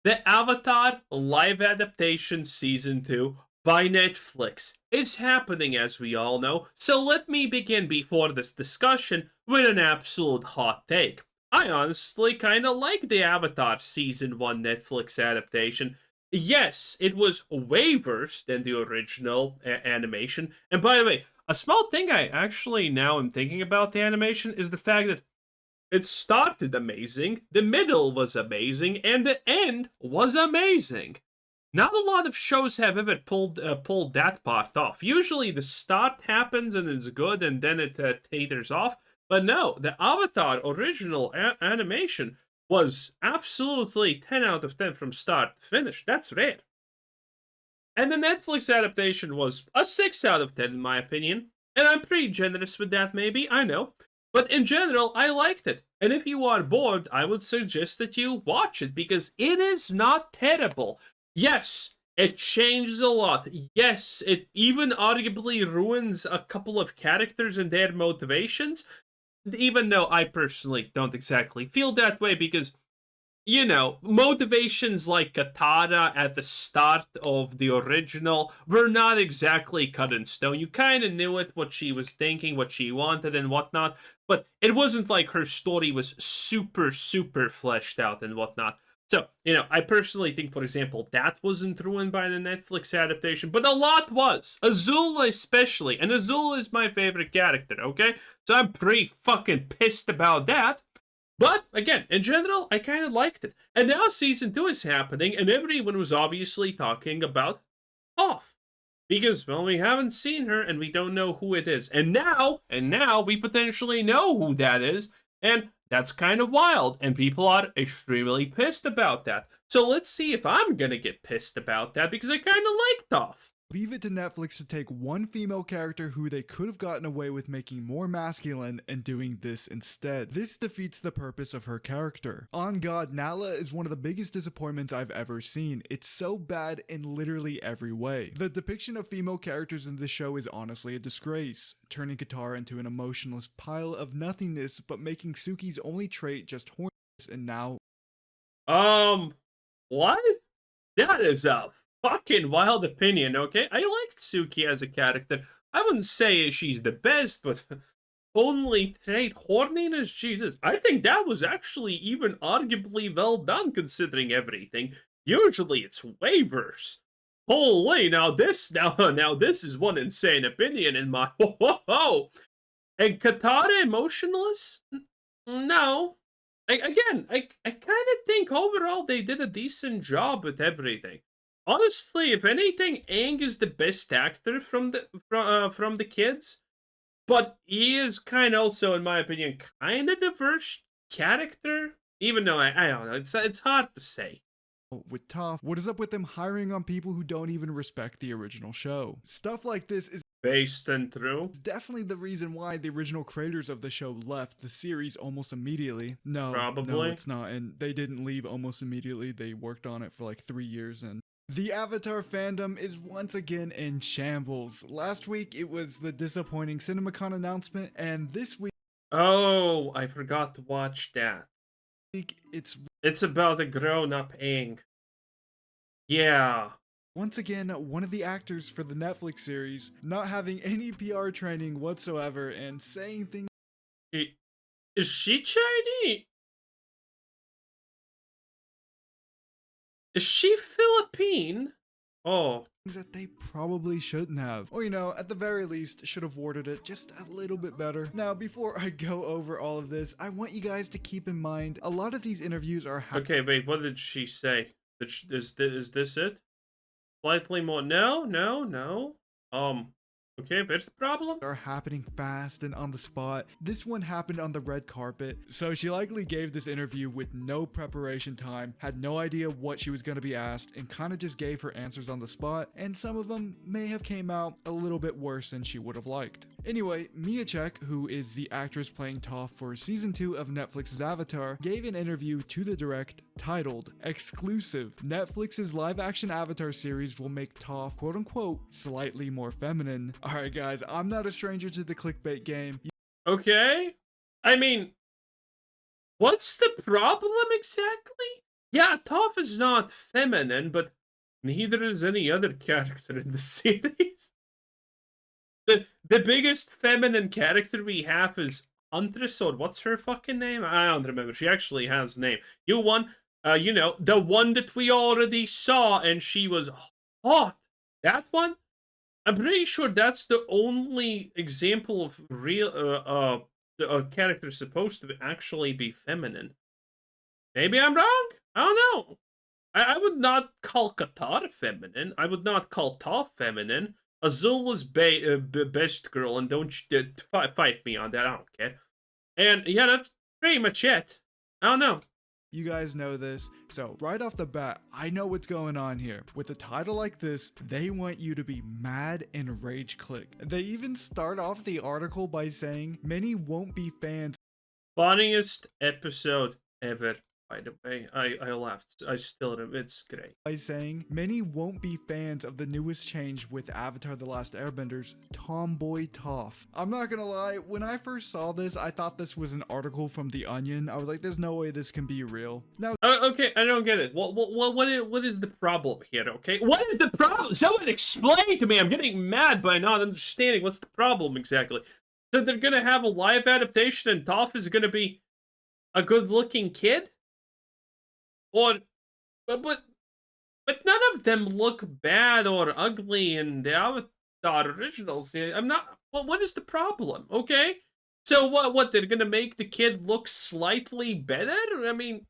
The Avatar live adaptation season 2 by Netflix is happening, as we all know. So let me begin before this discussion with an absolute hot take. I honestly kind of like the Avatar season 1 Netflix adaptation. Yes, it was way worse than the original animation. And by the way, a small thing I actually now am thinking about the animation is the fact that it started amazing, the middle was amazing, and the end was amazing. Not a lot of shows have ever pulled that part off. Usually the start happens and it's good, and then it taters off. But no, the Avatar original animation was absolutely 10 out of 10 from start to finish. That's rare. And the Netflix adaptation was a 6 out of 10 in my opinion. And I'm pretty generous with that, maybe, I know. But in general, I liked it. And if you are bored, I would suggest that you watch it because it is not terrible. Yes, it changes a lot. Yes, it even arguably ruins a couple of characters and their motivations. Even though I personally don't exactly feel that way because, you know, motivations like Katara at the start of the original were not exactly cut in stone. You kind of knew it, what she was thinking, what she wanted, and whatnot. But it wasn't like her story was super, super fleshed out and whatnot. So, you know, I personally think, for example, that wasn't ruined by the Netflix adaptation, but a lot was. Azula especially. And Azula is my favorite character, okay? So I'm pretty fucking pissed about that. But again, in general, I kind of liked it. And now season 2 is happening, and everyone was obviously talking about Toph. Because, well, we haven't seen her and we don't know who it is. And now we potentially know who that is. And that's kind of wild. And people are extremely pissed about that. So let's see if I'm gonna get pissed about that because I kind of like Toph. Leave it to Netflix to take one female character who they could have gotten away with making more masculine and doing this instead. This defeats the purpose of her character. On God, Nala is one of the biggest disappointments I've ever seen. It's so bad in literally every way. The depiction of female characters in this show is honestly a disgrace, turning Katara into an emotionless pile of nothingness, but making Suki's only trait just horniness, and now... What? That is a fucking wild opinion, okay? I liked Suki as a character. I wouldn't say she's the best, but only trait horniness, Jesus. I think that was actually even arguably well done considering everything. Usually it's way worse. Holy, now this is one insane opinion in my ho ho ho. And Katara emotionless? No. I kind of think overall they did a decent job with everything. Honestly, if anything, Aang is the best actor from the kids, but he is kind of also, in my opinion, kind of the worst character. Even though I don't know, it's hard to say. With Toph, what is up with them hiring on people who don't even respect the original show? Stuff like this is Based and true. definitely the reason why the original creators of the show left the series almost immediately. No, Probably. it's not, and they didn't leave almost immediately. They worked on it for like 3 years, and the Avatar fandom is once again in shambles. Last week it was the disappointing CinemaCon announcement, and this week Oh, I forgot to watch that. it's about a grown-up Aang. Yeah. once again one of the actors for the Netflix series not having any PR training whatsoever and saying things. Is she Chinese? Is she Philippine? Oh. That they probably shouldn't have. Or, you know, at the very least, should have worded it just a little bit better. Now, before I go over all of this, I want you guys to keep in mind, a lot of these interviews are... Okay, wait, what did she say? Is this it? Slightly more... No. Okay, there's the problem. Are happening fast and on the spot. This one happened on the red carpet, so she likely gave this interview with no preparation time, had no idea what she was going to be asked, and kind of just gave her answers on the spot, and some of them may have came out a little bit worse than she would have liked. Anyway, Mia Chek, who is the actress playing Toph for season 2 of Netflix's Avatar, gave an interview to The Direct titled, "Exclusive, Netflix's live-action Avatar series will make Toph quote-unquote slightly more feminine." Alright guys, I'm not a stranger to the clickbait game. Okay. I mean, what's the problem exactly? Yeah, Toph is not feminine, but neither is any other character in the series. The biggest feminine character we have is Huntress, or what's her fucking name? I don't remember. She actually has a name. You know, the one that we already saw, and she was hot. That one? I'm pretty sure that's the only example of real a character supposed to actually be feminine. Maybe I'm wrong. I don't know. I would not call Qatar feminine. I would not call Toph feminine. Azul is best girl, and don't fight me on that. I don't care. And yeah, that's pretty much it. I don't know. You guys know this, so right off the bat, I know what's going on here. With a title like this, they want you to be mad and rage click. They even start off the article by saying, many won't be fans. Funniest episode ever. By the way, I laughed. I still, it's great. By saying, many won't be fans of the newest change with Avatar The Last Airbender's tomboy Toph. I'm not gonna lie, when I first saw this, I thought this was an article from The Onion. I was like, there's no way this can be real. Now, okay, I don't get it. What is the problem here, okay? What is the problem? Someone explain to me. I'm getting mad by not understanding what's the problem exactly. So they're gonna have a live adaptation and Toph is gonna be a good-looking kid? Or, but none of them look bad or ugly in the Avatar originals. I'm not. Well, what is the problem? Okay, so what? They're gonna make the kid look slightly better? I mean,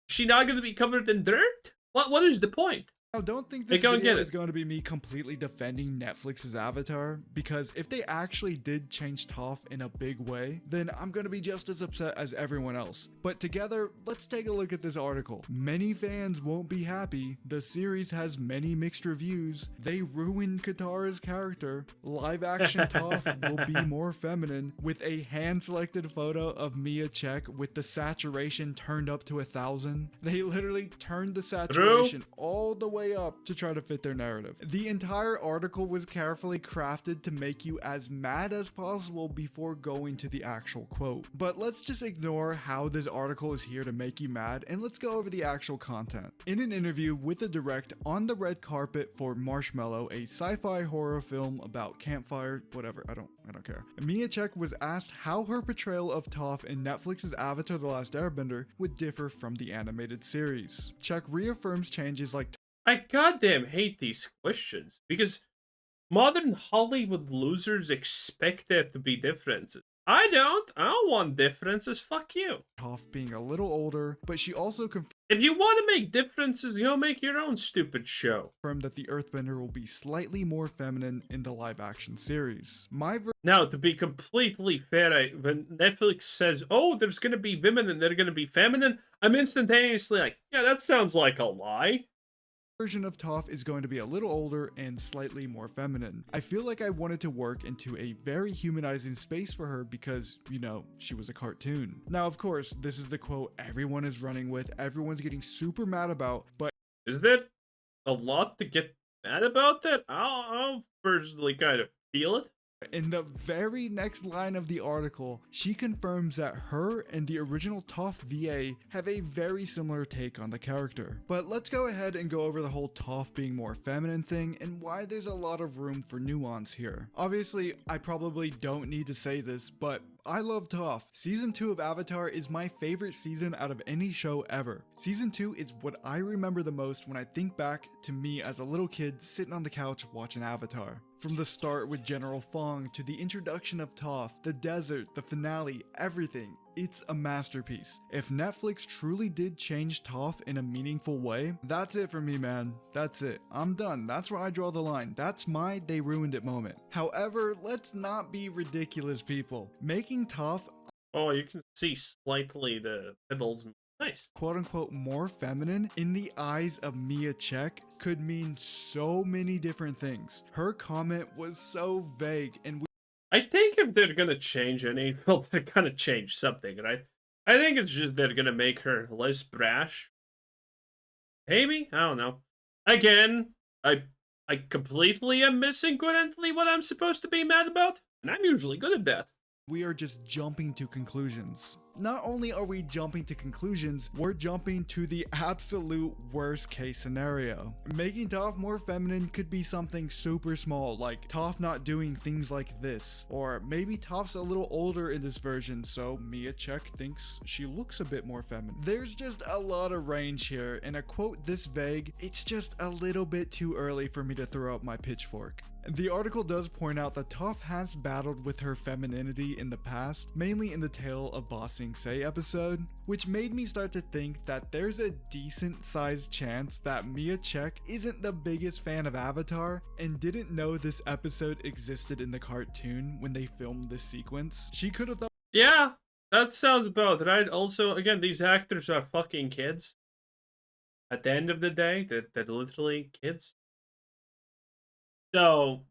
is she not gonna be covered in dirt? What is the point? now, don't think this video is going to be me completely defending Netflix's Avatar, because if they actually did change Toph in a big way, then I'm going to be just as upset as everyone else. But together, let's take a look at this article. Many fans won't be happy. The series has many mixed reviews. They ruined Katara's character. Live action Toph will be more feminine, with a hand-selected photo of Mia Check with the saturation turned up to 1,000. They literally turned the saturation all the way up to try to fit their narrative. The entire article was carefully crafted to make you as mad as possible before going to the actual quote. But let's just ignore how this article is here to make you mad, and let's go over the actual content. In an interview with the direct on the red carpet for Marshmallow, a sci-fi horror film about campfire, whatever, I don't care. Mia Check was asked how her portrayal of Toph in Netflix's Avatar The Last Airbender would differ from the animated series. Check reaffirms changes like I goddamn hate these questions because modern Hollywood losers expect there to be differences. I don't want differences. Fuck you. Toph being a little older, but she also confirmed If you want to make differences, you'll make your own stupid show. that the Earthbender will be slightly more feminine in the live-action series. Now, to be completely fair, when Netflix says, oh, there's going to be women and they're going to be feminine, I'm instantaneously like, yeah, that sounds like a lie. Version of Toph is going to be a little older and slightly more feminine. I feel like I wanted to work into a very humanizing space for her because, you know, she was a cartoon. Now, of course, this is the quote everyone is running with, everyone's getting super mad about, but is there a lot to get mad about that? I'll personally kind of feel it. In the very next line of the article, she confirms that her and the original Toph VA have a very similar take on the character. But let's go ahead and go over the whole Toph being more feminine thing and why there's a lot of room for nuance here. Obviously, I probably don't need to say this, but I love Toph. Season 2 of Avatar is my favorite season out of any show ever. Season 2 is what I remember the most when I think back to me as a little kid sitting on the couch watching Avatar. From the start with General Fong to the introduction of Toph, the desert, the finale, everything. It's a masterpiece. If Netflix truly did change Toph in a meaningful way, that's it for me, man. That's it. I'm done. That's where I draw the line. That's my they ruined it moment. However, let's not be ridiculous, people. Making Toph, oh, you can see slightly the pebbles. Nice. Quote unquote more feminine in the eyes of Mia Check could mean so many different things. Her comment was so vague, and I think if they're gonna change any, well, they're gonna change something, right? I think it's just they're gonna make her less brash. Maybe? I don't know. Again, I completely am missing currently what I'm supposed to be mad about, and I'm usually good at that. We are just jumping to conclusions. Not only are we jumping to conclusions, we're jumping to the absolute worst case scenario. Making Toph more feminine could be something super small, like Toph not doing things like this. Or maybe Toph's a little older in this version, so Mia Check thinks she looks a bit more feminine. There's just a lot of range here, and a quote this vague, it's just a little bit too early for me to throw up my pitchfork. The article does point out that Toph has battled with her femininity in the past, mainly in the Tale of Bossing Say episode, which made me start to think that there's a decent sized chance that Mia Check isn't the biggest fan of Avatar and didn't know this episode existed in the cartoon when they filmed this sequence. She could have thought, Yeah, that sounds about right. Also, again, these actors are fucking kids. At the end of the day, they're literally kids. So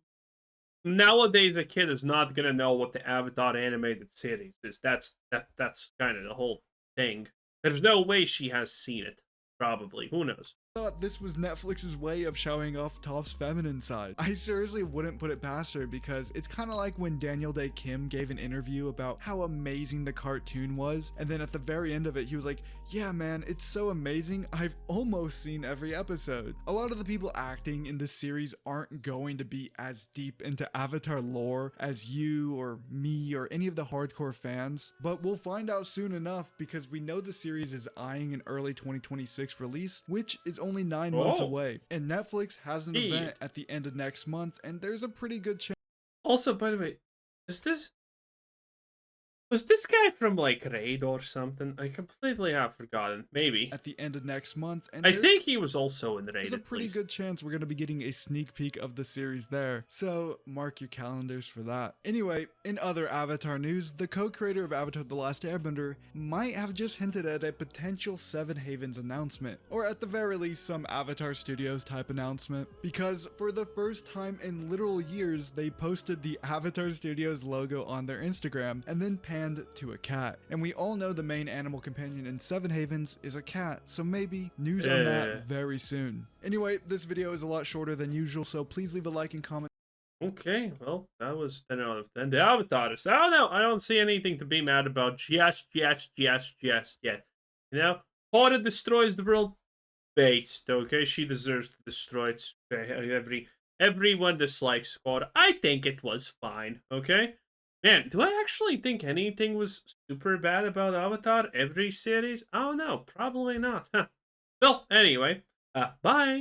nowadays, a kid is not gonna know what the Avatar animated series is. That's kind of the whole thing. There's no way she has seen it. Probably, who knows? this was Netflix's way of showing off Toph's feminine side. I seriously wouldn't put it past her, because it's kind of like when Daniel Day Kim gave an interview about how amazing the cartoon was, and then at the very end of it he was like, yeah man, it's so amazing, I've almost seen every episode. A lot of the people acting in this series aren't going to be as deep into Avatar lore as you or me or any of the hardcore fans, but we'll find out soon enough, because we know the series is eyeing an early 2026 release, which is only 9 months away, and Netflix has an event at the end of next month, and there's a pretty good chance. Also, by the way, was this guy from like Raid or something? I completely have forgotten. Maybe At the end of next month, and I think he was also in Raid. there's a pretty good chance we're going to be getting a sneak peek of the series there, so mark your calendars for that. Anyway, in other Avatar news, the co-creator of Avatar The Last Airbender might have just hinted at a potential Seven Havens announcement, or at the very least some Avatar Studios type announcement, because for the first time in literal years they posted the Avatar Studios logo on their Instagram and then panned to a cat, and we all know the main animal companion in Seven Havens is a cat, so maybe news on that very soon. Anyway, this video is a lot shorter than usual, so please leave a like and comment. Okay, well, that was 10 out of 10. The Avatars. I don't know. I don't see anything to be mad about just yet. You know? Horda destroys the world based, okay? She deserves to destroy it. Everyone dislikes Horda. I think it was fine, okay? Man, do I actually think anything was super bad about Avatar every series? Oh no, probably not. Well, anyway, bye.